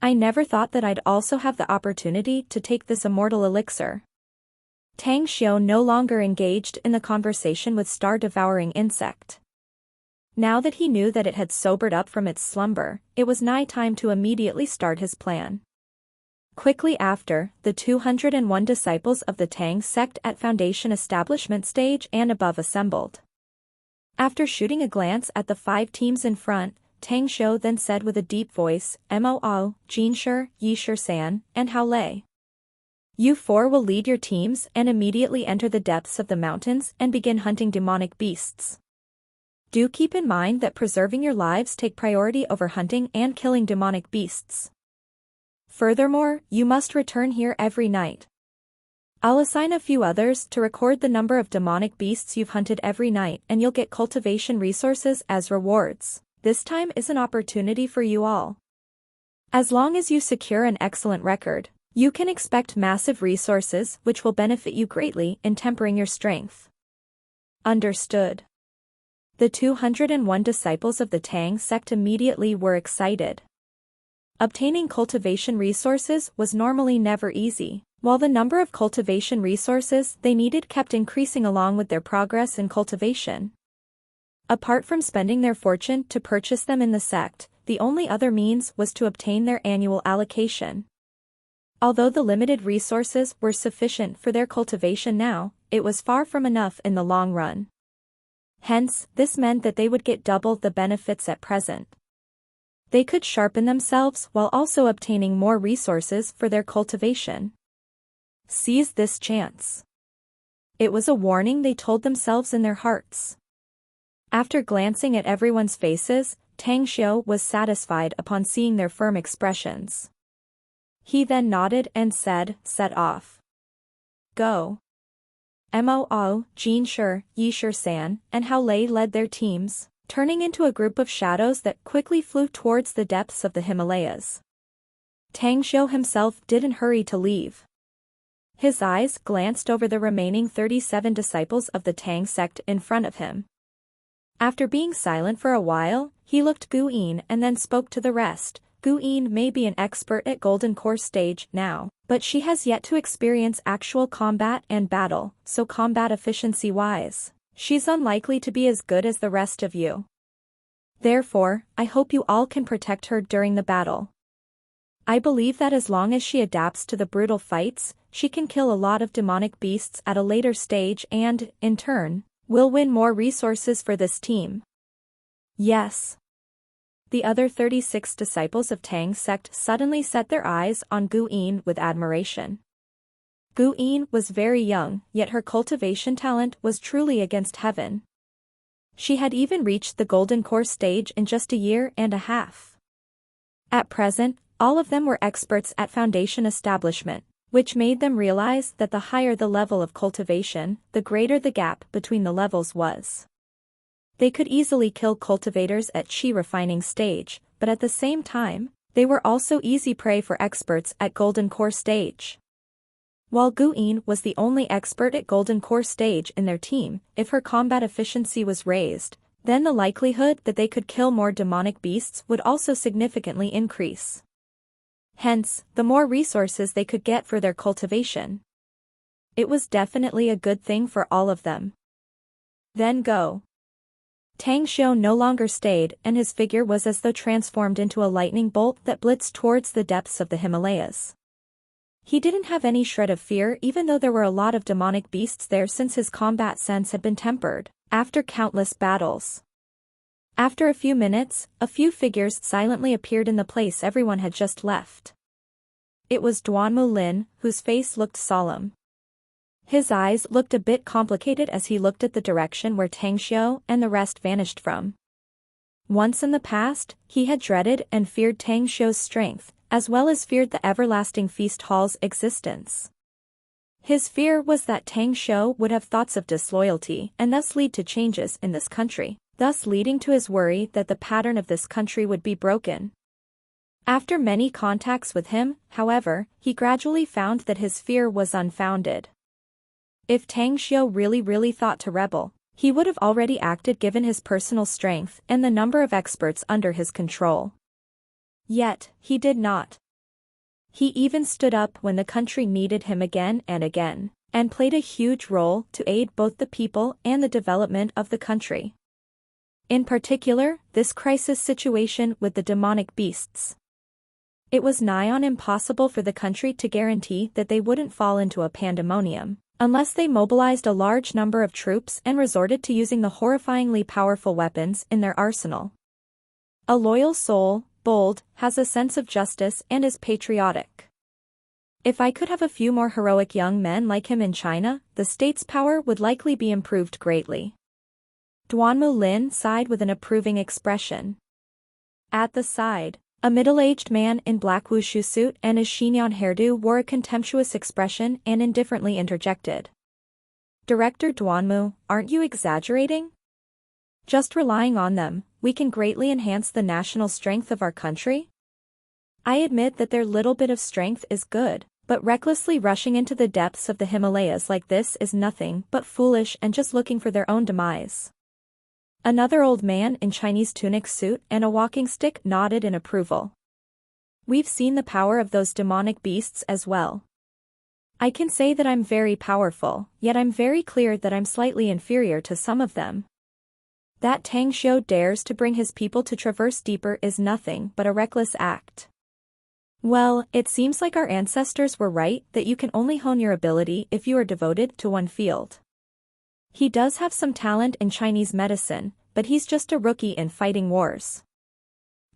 I never thought that I'd also have the opportunity to take this immortal elixir. Tang Xiu no longer engaged in the conversation with Star Devouring insect. Now that he knew that it had sobered up from its slumber, it was nigh time to immediately start his plan. Quickly after, the 201 disciples of the Tang sect at Foundation establishment stage and above assembled. After shooting a glance at the 5 teams in front, Tang Xiu then said with a deep voice, Mo, Jinshi, Yishir-san, and Hao Lei. You 4 will lead your teams and immediately enter the depths of the mountains and begin hunting demonic beasts. Do keep in mind that preserving your lives take priority over hunting and killing demonic beasts. Furthermore, you must return here every night. I'll assign a few others to record the number of demonic beasts you've hunted every night and you'll get cultivation resources as rewards. This time is an opportunity for you all. As long as you secure an excellent record, you can expect massive resources which will benefit you greatly in tempering your strength. Understood. The 201 disciples of the Tang sect immediately were excited. Obtaining cultivation resources was normally never easy, while the number of cultivation resources they needed kept increasing along with their progress in cultivation. Apart from spending their fortune to purchase them in the sect, the only other means was to obtain their annual allocation. Although the limited resources were sufficient for their cultivation now, it was far from enough in the long run. Hence, this meant that they would get double the benefits at present. They could sharpen themselves while also obtaining more resources for their cultivation. Seize this chance. It was a warning they told themselves in their hearts. After glancing at everyone's faces, Tang Xiu was satisfied upon seeing their firm expressions. He then nodded and said, "Set off. Go." Moo, Jin Shi, Yi Shi-san, and Hao Lei led their teams, turning into a group of shadows that quickly flew towards the depths of the Himalayas. Tang Xiu himself didn't hurry to leave. His eyes glanced over the remaining 37 disciples of the Tang sect in front of him. After being silent for a while, he looked Gu Yin and then spoke to the rest. Gu Yin may be an expert at Golden Core stage now, but she has yet to experience actual combat and battle, so combat efficiency-wise, she's unlikely to be as good as the rest of you. Therefore, I hope you all can protect her during the battle. I believe that as long as she adapts to the brutal fights, she can kill a lot of demonic beasts at a later stage and, in turn, will win more resources for this team. Yes. The other 36 disciples of Tang's sect suddenly set their eyes on Gu Yin with admiration. Gu Yin was very young, yet her cultivation talent was truly against heaven. She had even reached the Golden Core stage in just a year and a half. At present, all of them were experts at foundation establishment, which made them realize that the higher the level of cultivation, the greater the gap between the levels was. They could easily kill cultivators at Qi refining stage, but at the same time, they were also easy prey for experts at Golden Core stage. While Gu Yin was the only expert at Golden Core stage in their team, if her combat efficiency was raised, then the likelihood that they could kill more demonic beasts would also significantly increase. Hence, the more resources they could get for their cultivation. It was definitely a good thing for all of them. Then go. Tang Xiu no longer stayed, and his figure was as though transformed into a lightning bolt that blitzed towards the depths of the Himalayas. He didn't have any shred of fear even though there were a lot of demonic beasts there since his combat sense had been tempered, after countless battles. After a few minutes, a few figures silently appeared in the place everyone had just left. It was Duanmu Lin, whose face looked solemn. His eyes looked a bit complicated as he looked at the direction where Tang Xiu and the rest vanished from. Once in the past, he had dreaded and feared Tang Xiu's strength, as well as feared the everlasting feast hall's existence. His fear was that Tang Xiu would have thoughts of disloyalty and thus lead to changes in this country, thus leading to his worry that the pattern of this country would be broken. After many contacts with him, however, he gradually found that his fear was unfounded. If Tang Xiu really thought to rebel, he would have already acted given his personal strength and the number of experts under his control. Yet, he did not. He even stood up when the country needed him again and again, and played a huge role to aid both the people and the development of the country. In particular, this crisis situation with the demonic beasts. It was nigh on impossible for the country to guarantee that they wouldn't fall into a pandemonium, unless they mobilized a large number of troops and resorted to using the horrifyingly powerful weapons in their arsenal. A loyal soul, bold, has a sense of justice and is patriotic. If I could have a few more heroic young men like him in China, the state's power would likely be improved greatly. Duanmu Lin sighed with an approving expression. At the side, a middle-aged man in black wushu suit and a Xinyan hairdo wore a contemptuous expression and indifferently interjected. Director Duanmu, aren't you exaggerating? Just relying on them, we can greatly enhance the national strength of our country? I admit that their little bit of strength is good, but recklessly rushing into the depths of the Himalayas like this is nothing but foolish and just looking for their own demise. Another old man in Chinese tunic suit and a walking stick nodded in approval. We've seen the power of those demonic beasts as well. I can say that I'm very powerful, yet I'm very clear that I'm slightly inferior to some of them. That Tang Xiu dares to bring his people to traverse deeper is nothing but a reckless act. Well, it seems like our ancestors were right that you can only hone your ability if you are devoted to one field. He does have some talent in Chinese medicine, but he's just a rookie in fighting wars.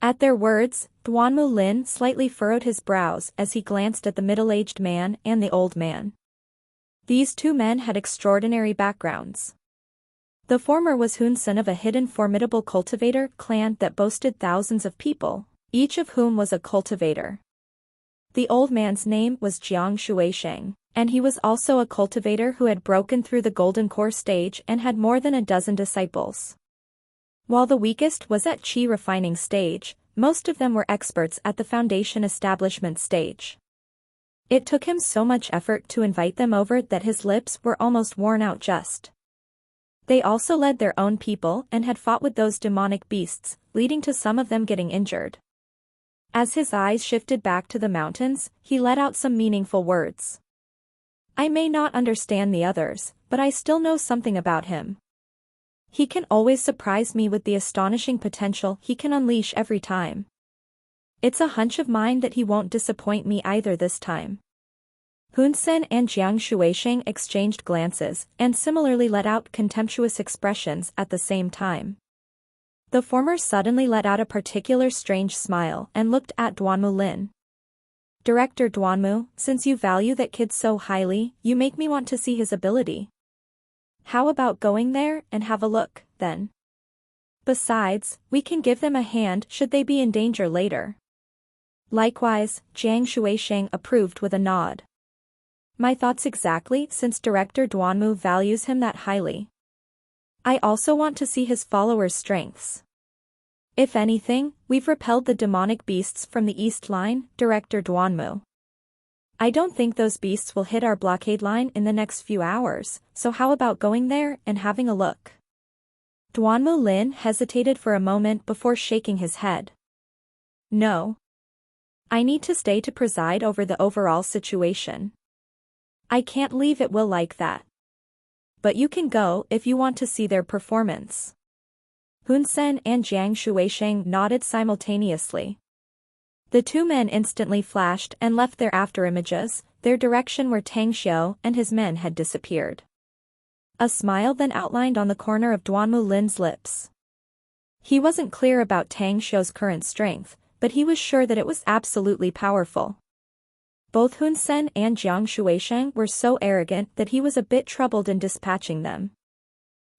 At their words, Duanmu Lin slightly furrowed his brows as he glanced at the middle-aged man and the old man. These two men had extraordinary backgrounds. The former was Hun Sen of a hidden formidable cultivator clan that boasted thousands of people, each of whom was a cultivator. The old man's name was Jiang Shuisheng, and he was also a cultivator who had broken through the golden core stage and had more than a dozen disciples. While the weakest was at Qi refining stage, most of them were experts at the foundation establishment stage. It took him so much effort to invite them over that his lips were almost worn out just. They also led their own people and had fought with those demonic beasts, leading to some of them getting injured. As his eyes shifted back to the mountains, he let out some meaningful words. I may not understand the others, but I still know something about him. He can always surprise me with the astonishing potential he can unleash every time. It's a hunch of mine that he won't disappoint me either this time. Hun Sen and Jiang Shuisheng exchanged glances and similarly let out contemptuous expressions at the same time. The former suddenly let out a particular strange smile and looked at Duanmu Lin. Director Duanmu, since you value that kid so highly, you make me want to see his ability. How about going there and have a look, then? Besides, we can give them a hand should they be in danger later. Likewise, Jiang Shuisheng approved with a nod. My thoughts exactly, since Director Duanmu values him that highly. I also want to see his followers' strengths. If anything, we've repelled the demonic beasts from the east line, Director Duanmu. I don't think those beasts will hit our blockade line in the next few hours, so how about going there and having a look? Duanmu Lin hesitated for a moment before shaking his head. No. I need to stay to preside over the overall situation. I can't leave it like that. But you can go if you want to see their performance. Hun Sen and Jiang Shuisheng nodded simultaneously. The two men instantly flashed and left their afterimages, their direction where Tang Xiao and his men had disappeared. A smile then outlined on the corner of Duanmu Lin's lips. He wasn't clear about Tang Xiao's current strength, but he was sure that it was absolutely powerful. Both Hun Sen and Jiang Shuisheng were so arrogant that he was a bit troubled in dispatching them.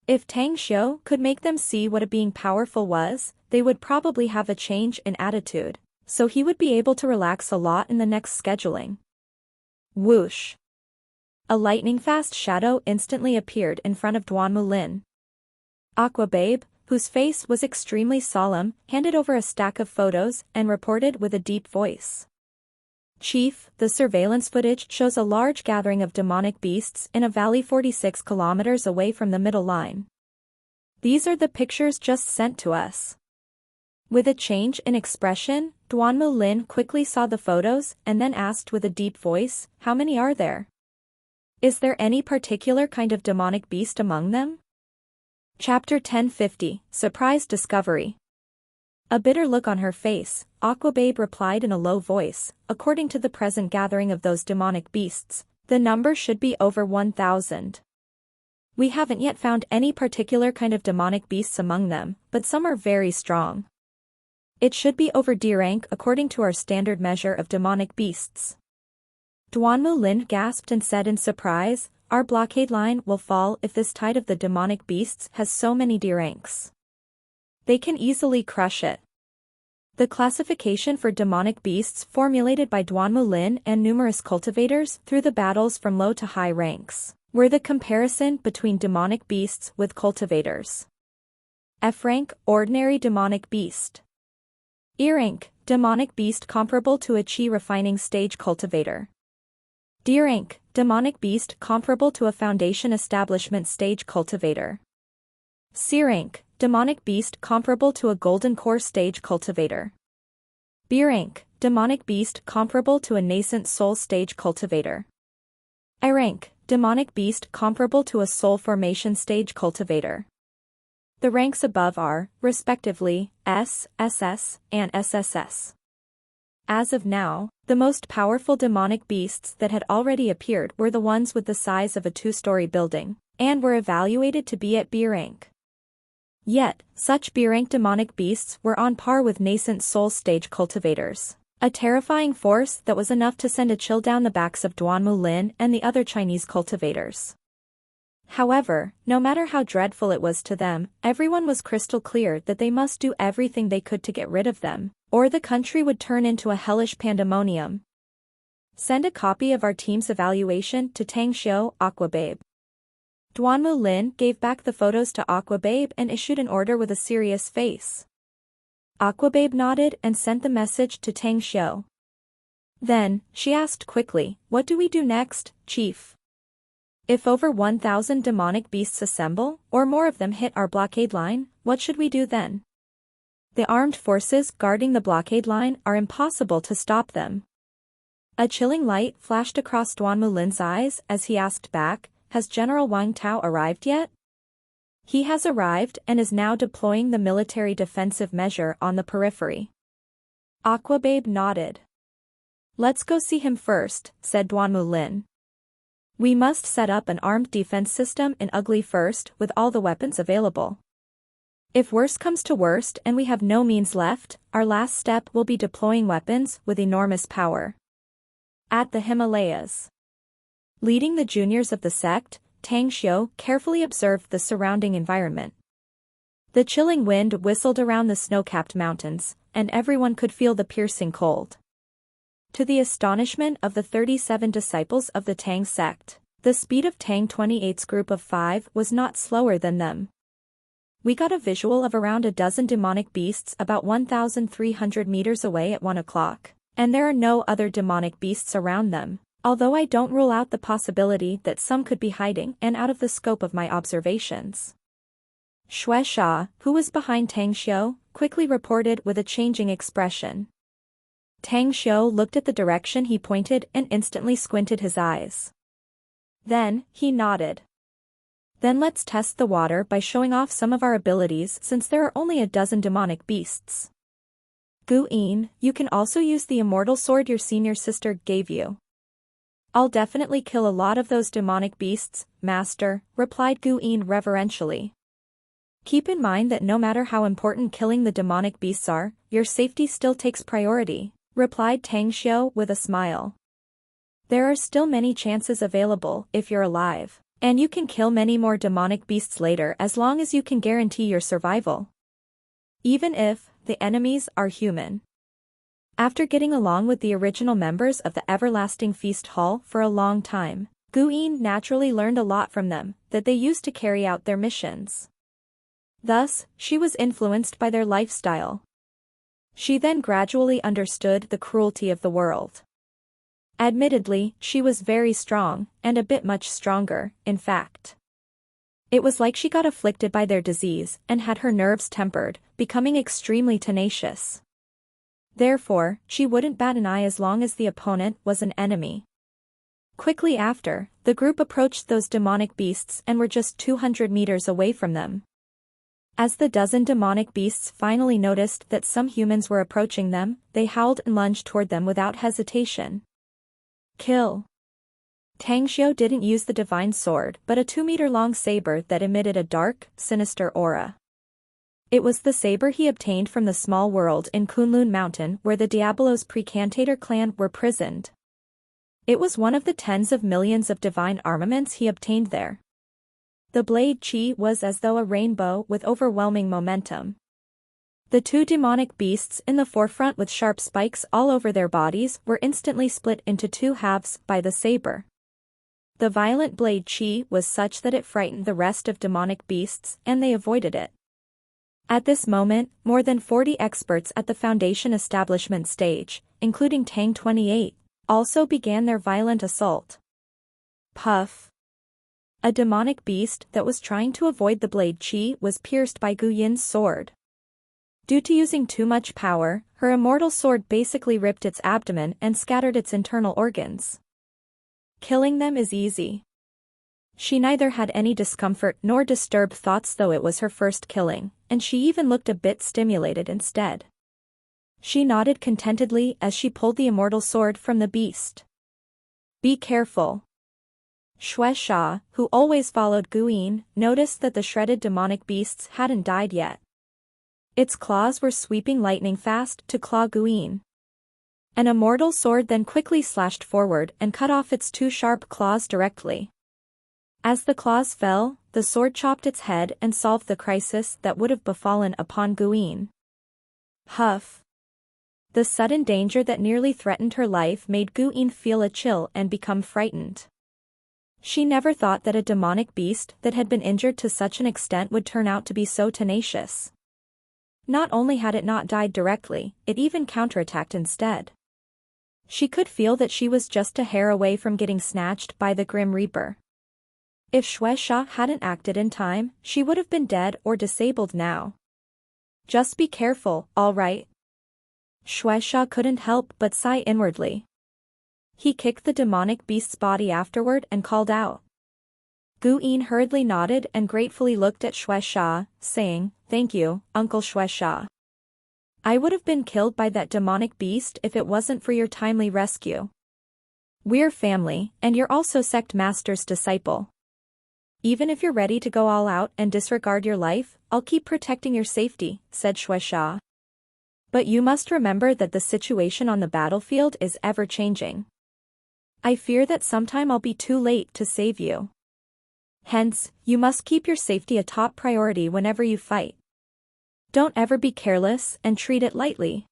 If Tang Xiao could make them see what a being powerful was, they would probably have a change in attitude, so he would be able to relax a lot in the next scheduling. Whoosh! A lightning-fast shadow instantly appeared in front of Duanmu Lin. Aqua Babe, whose face was extremely solemn, handed over a stack of photos and reported with a deep voice. Chief, the surveillance footage shows a large gathering of demonic beasts in a valley 46 kilometers away from the middle line. These are the pictures just sent to us. With a change in expression, Duanmu Lin quickly saw the photos and then asked with a deep voice, how many are there? Is there any particular kind of demonic beast among them? Chapter 1050, Surprise Discovery. A bitter look on her face, Aquababe replied in a low voice, according to the present gathering of those demonic beasts, the number should be over 1,000. We haven't yet found any particular kind of demonic beasts among them, but some are very strong. It should be over D rank according to our standard measure of demonic beasts. Duanmu Lin gasped and said in surprise, our blockade line will fall if this tide of the demonic beasts has so many D ranks. They can easily crush it. The classification for demonic beasts formulated by Duanmu Lin and numerous cultivators through the battles from low to high ranks were the comparison between demonic beasts with cultivators. F rank, ordinary demonic beast. E rank, demonic beast comparable to a Qi refining stage cultivator. D rank, demonic beast comparable to a foundation establishment stage cultivator. C rank, demonic beast comparable to a golden core stage cultivator. B rank, demonic beast comparable to a nascent soul stage cultivator. I rank, demonic beast comparable to a soul formation stage cultivator. The ranks above are, respectively, S, SS, and SSS. As of now, the most powerful demonic beasts that had already appeared were the ones with the size of a 2-story building, and were evaluated to be at B rank. Yet, such B-rank demonic beasts were on par with nascent soul stage cultivators. A terrifying force that was enough to send a chill down the backs of Duanmu Lin and the other Chinese cultivators. However, no matter how dreadful it was to them, everyone was crystal clear that they must do everything they could to get rid of them, or the country would turn into a hellish pandemonium. Send a copy of our team's evaluation to Tang Xiu, Aquababe. Duanmu Lin gave back the photos to Aquababe and issued an order with a serious face. Aquababe nodded and sent the message to Tang Xiu. Then, she asked quickly, "What do we do next, Chief? If over 1,000 demonic beasts assemble, or more of them hit our blockade line, what should we do then? The armed forces guarding the blockade line are impossible to stop them." A chilling light flashed across Duanmu Lin's eyes as he asked back, "Has General Wang Tao arrived yet?" "He has arrived and is now deploying the military defensive measure on the periphery." Aquababe nodded. "Let's go see him first," said Duanmu Lin. "We must set up an armed defense system in Ugly first with all the weapons available. If worst comes to worst and we have no means left, our last step will be deploying weapons with enormous power." At the Himalayas. Leading the juniors of the sect, Tang Xiu carefully observed the surrounding environment. The chilling wind whistled around the snow-capped mountains, and everyone could feel the piercing cold. To the astonishment of the 37 disciples of the Tang sect, the speed of Tang 28's group of 5 was not slower than them. We got a visual of around a dozen demonic beasts about 1,300 meters away at 1 o'clock, and there are no other demonic beasts around them. Although I don't rule out the possibility that some could be hiding and out of the scope of my observations. Xue Sha, who was behind Tang Xiu, quickly reported with a changing expression. Tang Xiu looked at the direction he pointed and instantly squinted his eyes. Then, he nodded. "Then let's test the water by showing off some of our abilities since there are only a dozen demonic beasts. Gu Yin, you can also use the immortal sword your senior sister gave you." "I'll definitely kill a lot of those demonic beasts, Master," replied Gu Yin reverentially. "Keep in mind that no matter how important killing the demonic beasts are, your safety still takes priority," replied Tang Xiu with a smile. "There are still many chances available if you're alive, and you can kill many more demonic beasts later as long as you can guarantee your survival. Even if the enemies are human." After getting along with the original members of the Everlasting Feast Hall for a long time, Gu Yin naturally learned a lot from them that they used to carry out their missions. Thus, she was influenced by their lifestyle. She then gradually understood the cruelty of the world. Admittedly, she was very strong, and a bit much stronger, in fact. It was like she got afflicted by their disease and had her nerves tempered, becoming extremely tenacious. Therefore, she wouldn't bat an eye as long as the opponent was an enemy. Quickly after, the group approached those demonic beasts and were just 200 meters away from them. As the dozen demonic beasts finally noticed that some humans were approaching them, they howled and lunged toward them without hesitation. "Kill." Tang Xiu didn't use the divine sword but a 2-meter-long saber that emitted a dark, sinister aura. It was the saber he obtained from the small world in Kunlun Mountain where the Diabolos Precantator clan were prisoned. It was one of the tens of millions of divine armaments he obtained there. The blade Qi was as though a rainbow with overwhelming momentum. The two demonic beasts in the forefront with sharp spikes all over their bodies were instantly split into two halves by the saber. The violent blade Qi was such that it frightened the rest of demonic beasts and they avoided it. At this moment, more than 40 experts at the Foundation establishment stage, including Tang 28, also began their violent assault. Puff. A demonic beast that was trying to avoid the blade Qi was pierced by Gu Yin's sword. Due to using too much power, her immortal sword basically ripped its abdomen and scattered its internal organs. Killing them is easy. She neither had any discomfort nor disturbed thoughts though it was her first killing, and she even looked a bit stimulated instead. She nodded contentedly as she pulled the immortal sword from the beast. "Be careful." Shui Sha, who always followed Guin, noticed that the shredded demonic beasts hadn't died yet. Its claws were sweeping lightning fast to claw Guin. An immortal sword then quickly slashed forward and cut off its two sharp claws directly. As the claws fell, the sword chopped its head and solved the crisis that would have befallen upon Guin. Huff. The sudden danger that nearly threatened her life made Guin feel a chill and become frightened. She never thought that a demonic beast that had been injured to such an extent would turn out to be so tenacious. Not only had it not died directly, it even counterattacked instead. She could feel that she was just a hair away from getting snatched by the Grim Reaper. If Shui Sha hadn't acted in time, she would have been dead or disabled now. Just be careful, all right? Shui Sha couldn't help but sigh inwardly. He kicked the demonic beast's body afterward and called out. Guin hurriedly nodded and gratefully looked at Shui Sha, saying, "Thank you, Uncle Shui Sha. I would have been killed by that demonic beast if it wasn't for your timely rescue. We're family, and you're also Sect Master's disciple. Even if you're ready to go all out and disregard your life, I'll keep protecting your safety," said Shui Sha. "But you must remember that the situation on the battlefield is ever-changing. I fear that sometime I'll be too late to save you. Hence, you must keep your safety a top priority whenever you fight. Don't ever be careless and treat it lightly."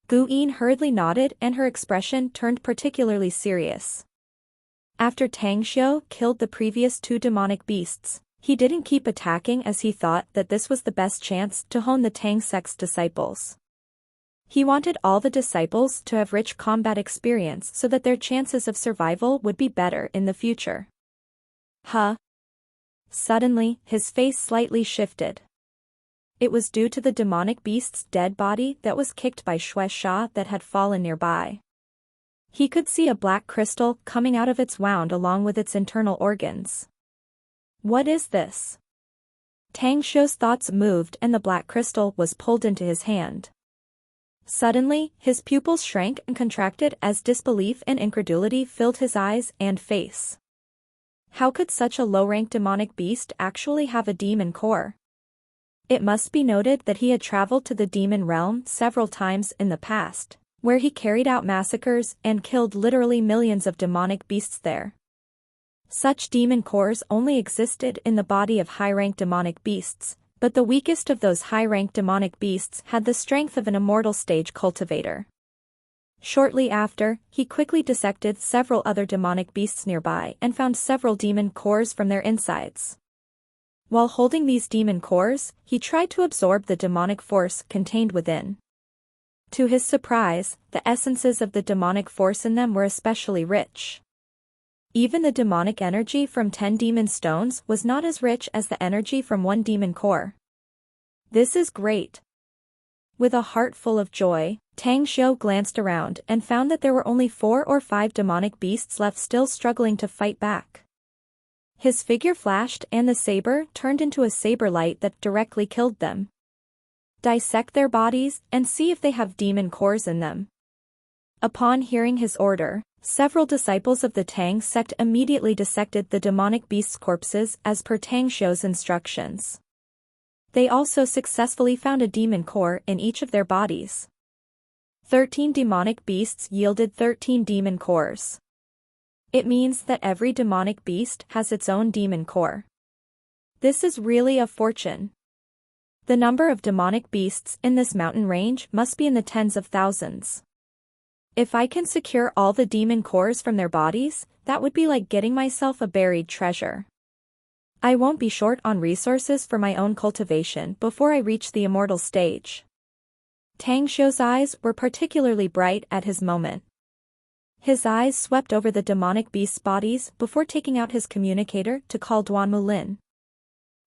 Guin hurriedly nodded and her expression turned particularly serious. After Tang Xiu killed the previous two demonic beasts, he didn't keep attacking as he thought that this was the best chance to hone the Tang sect's disciples. He wanted all the disciples to have rich combat experience so that their chances of survival would be better in the future. Suddenly, his face slightly shifted. It was due to the demonic beast's dead body that was kicked by Shui Sha that had fallen nearby. He could see a black crystal coming out of its wound along with its internal organs. What is this? Tang Xiu's thoughts moved and the black crystal was pulled into his hand. Suddenly, his pupils shrank and contracted as disbelief and incredulity filled his eyes and face. How could such a low-ranked demonic beast actually have a demon core? It must be noted that he had traveled to the demon realm several times in the past, where he carried out massacres and killed literally millions of demonic beasts there. Such demon cores only existed in the body of high-ranked demonic beasts, but the weakest of those high-ranked demonic beasts had the strength of an immortal stage cultivator. Shortly after, he quickly dissected several other demonic beasts nearby and found several demon cores from their insides. While holding these demon cores, he tried to absorb the demonic force contained within. To his surprise, the essences of the demonic force in them were especially rich. Even the demonic energy from 10 demon stones was not as rich as the energy from one demon core. This is great. With a heart full of joy, Tang Xiu glanced around and found that there were only 4 or 5 demonic beasts left still struggling to fight back. His figure flashed and the saber turned into a saber light that directly killed them. Dissect their bodies and see if they have demon cores in them. Upon hearing his order, several disciples of the Tang sect immediately dissected the demonic beasts' corpses as per Tang Xiu's instructions. They also successfully found a demon core in each of their bodies. 13 demonic beasts yielded 13 demon cores. It means that every demonic beast has its own demon core. This is really a fortune. The number of demonic beasts in this mountain range must be in the tens of thousands. If I can secure all the demon cores from their bodies, that would be like getting myself a buried treasure. I won't be short on resources for my own cultivation before I reach the immortal stage. Tang Xiu's eyes were particularly bright at his moment. His eyes swept over the demonic beasts' bodies before taking out his communicator to call Duan Mulin.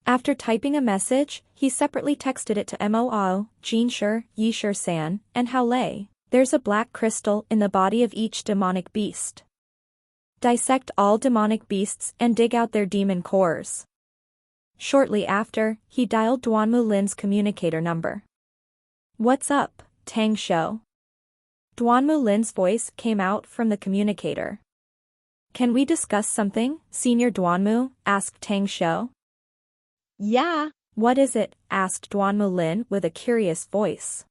After typing a message, he separately texted it to Mo, Jinshi, Yishir San, and Hao Lei. There's a black crystal in the body of each demonic beast. Dissect all demonic beasts and dig out their demon cores. Shortly after, he dialed Duan Mulin's communicator number. What's up, Tang Xiu? Duan Mulin's voice came out from the communicator. Can we discuss something, Senior Duanmu? Asked Tang Xiu. Yeah. What is it? Asked Duanmu Lin with a curious voice.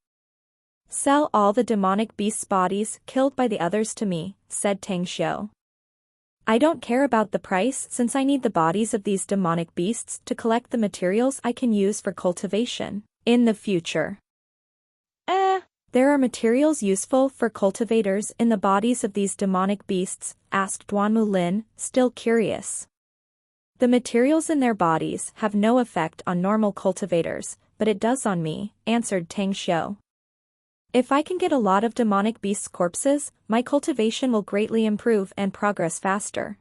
Sell all the demonic beasts' bodies killed by the others to me, said Tang Xiu. I don't care about the price since I need the bodies of these demonic beasts to collect the materials I can use for cultivation in the future. There are materials useful for cultivators in the bodies of these demonic beasts, asked Duanmu Lin, still curious. The materials in their bodies have no effect on normal cultivators, but it does on me, answered Tang Xiu. If I can get a lot of demonic beasts' corpses, my cultivation will greatly improve and progress faster.